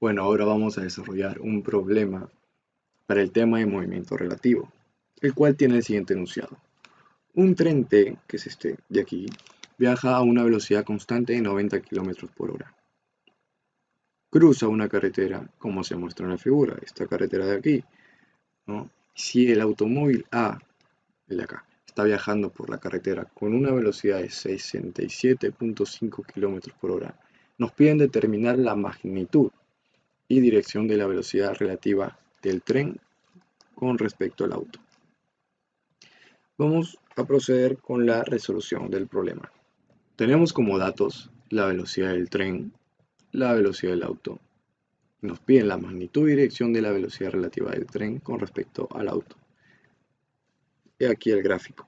Bueno, ahora vamos a desarrollar un problema para el tema de movimiento relativo, el cual tiene el siguiente enunciado. Un tren T, que es este de aquí, viaja a una velocidad constante de 90 km por hora. Cruza una carretera, como se muestra en la figura, esta carretera de aquí, ¿no? Si el automóvil A, el de acá, está viajando por la carretera con una velocidad de 67.5 km por hora, nos piden determinar la magnitud y dirección de la velocidad relativa del tren con respecto al auto. Vamos a proceder con la resolución del problema. Tenemos como datos la velocidad del tren, la velocidad del auto. Nos piden la magnitud y dirección de la velocidad relativa del tren con respecto al auto. Y aquí el gráfico.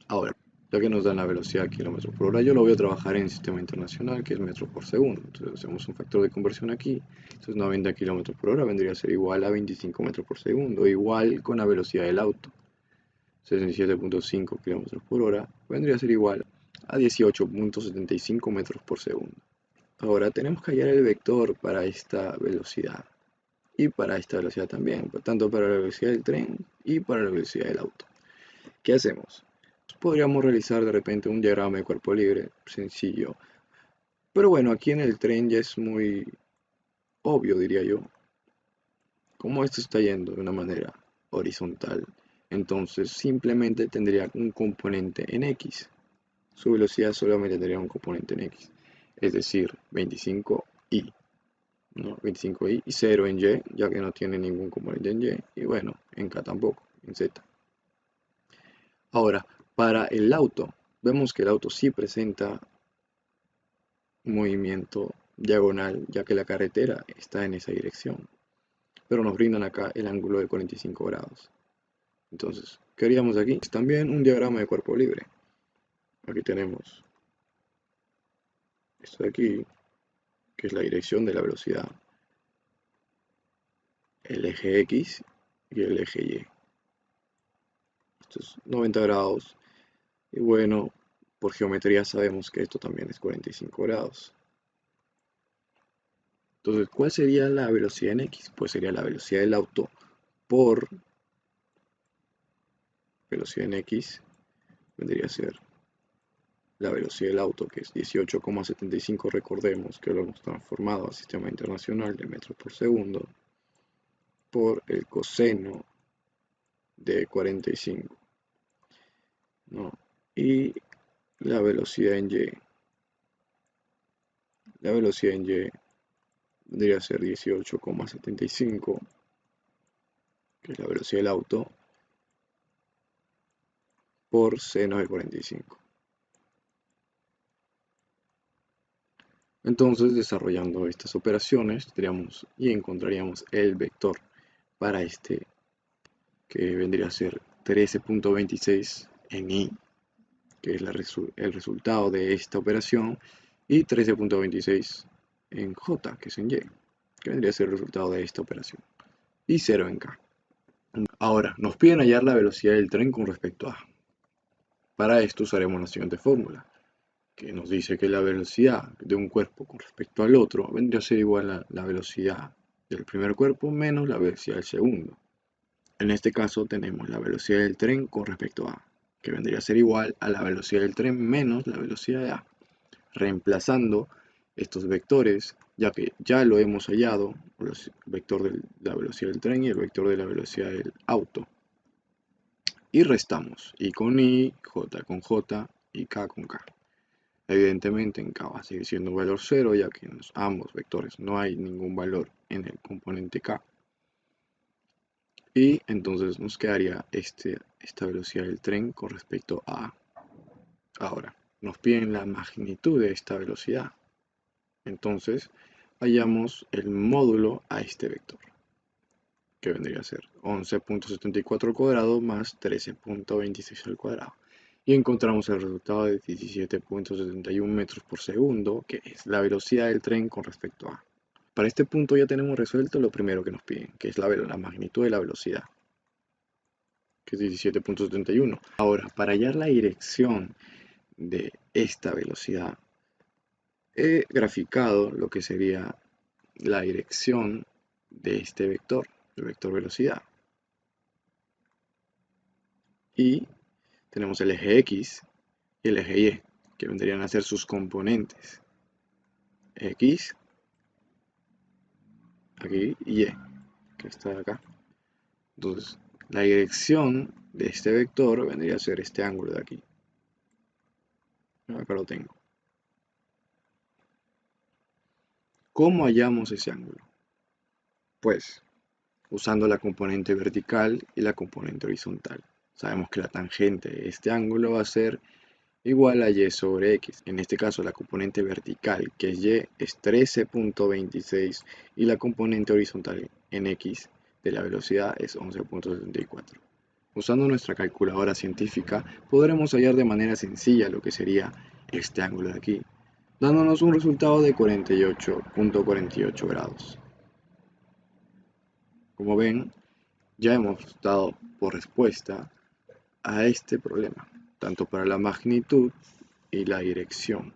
Ahora, ya que nos dan la velocidad a kilómetros por hora, yo lo voy a trabajar en sistema internacional, que es metros por segundo. Entonces hacemos un factor de conversión aquí. Entonces 90 kilómetros por hora vendría a ser igual a 25 metros por segundo, igual con la velocidad del auto. 67.5 kilómetros por hora vendría a ser igual a 18.75 metros por segundo. Ahora tenemos que hallar el vector para esta velocidad y para esta velocidad también, tanto para la velocidad del tren y para la velocidad del auto. ¿Qué hacemos? Podríamos realizar de repente un diagrama de cuerpo libre sencillo, pero bueno, aquí en el tren ya es muy obvio, diría yo, como esto está yendo de una manera horizontal, entonces simplemente tendría un componente en X. Su velocidad solamente tendría un componente en X, es decir, 25i, ¿no? 25i y 0 en Y, ya que no tiene ningún componente en Y, y bueno, en K tampoco, en Z. Ahora, para el auto, vemos que el auto sí presenta un movimiento diagonal, ya que la carretera está en esa dirección, pero nos brindan acá el ángulo de 45 grados. Entonces, ¿qué haríamos aquí? Es también un diagrama de cuerpo libre. Aquí tenemos esto de aquí, que es la dirección de la velocidad, el eje X y el eje Y. Esto es 90 grados. Y bueno, por geometría sabemos que esto también es 45 grados. Entonces, ¿cuál sería la velocidad en X? Pues sería la velocidad del auto por velocidad en X, vendría a ser la velocidad del auto, que es 18,75, recordemos que lo hemos transformado al sistema internacional de metros por segundo, por el coseno de 45, ¿no? Y la velocidad en Y. La velocidad en Y vendría a ser 18,75, que es la velocidad del auto, por seno de 45. Entonces, desarrollando estas operaciones, tendríamos y encontraríamos el vector para este, que vendría a ser 13.26 en Y, que es el resultado de esta operación, y 13.26 en J, que es en Y, que vendría a ser el resultado de esta operación, y 0 en K. Ahora, nos piden hallar la velocidad del tren con respecto a A. Para esto usaremos la siguiente fórmula, que nos dice que la velocidad de un cuerpo con respecto al otro vendría a ser igual a la velocidad del primer cuerpo menos la velocidad del segundo. En este caso tenemos la velocidad del tren con respecto a A, que vendría a ser igual a la velocidad del tren menos la velocidad de A. Reemplazando estos vectores, ya que ya lo hemos hallado, el vector de la velocidad del tren y el vector de la velocidad del auto. Y restamos, I con I, J con J y K con K. Evidentemente en K va a seguir siendo un valor 0, ya que en ambos vectores no hay ningún valor en el componente K. Y entonces nos quedaría esta velocidad del tren con respecto a A. Ahora, nos piden la magnitud de esta velocidad. Entonces, hallamos el módulo a este vector, que vendría a ser 11.74 al cuadrado más 13.26 al cuadrado. Y encontramos el resultado de 17.71 metros por segundo, que es la velocidad del tren con respecto a A. Para este punto ya tenemos resuelto lo primero que nos piden, que es la magnitud de la velocidad, que es 17.71. Ahora, para hallar la dirección de esta velocidad, he graficado lo que sería la dirección de este vector, el vector velocidad. Y tenemos el eje X y el eje Y, que vendrían a ser sus componentes. X, aquí, y Y, que está acá. Entonces, la dirección de este vector vendría a ser este ángulo de aquí. Acá lo tengo. ¿Cómo hallamos ese ángulo? Pues, usando la componente vertical y la componente horizontal. Sabemos que la tangente de este ángulo va a ser igual a y sobre x. En este caso, la componente vertical, que es y, es 13.26 y la componente horizontal en x de la velocidad es 11.74. Usando nuestra calculadora científica, podremos hallar de manera sencilla lo que sería este ángulo de aquí, dándonos un resultado de 48.48 grados. Como ven, ya hemos dado por respuesta a este problema, tanto para la magnitud y la dirección.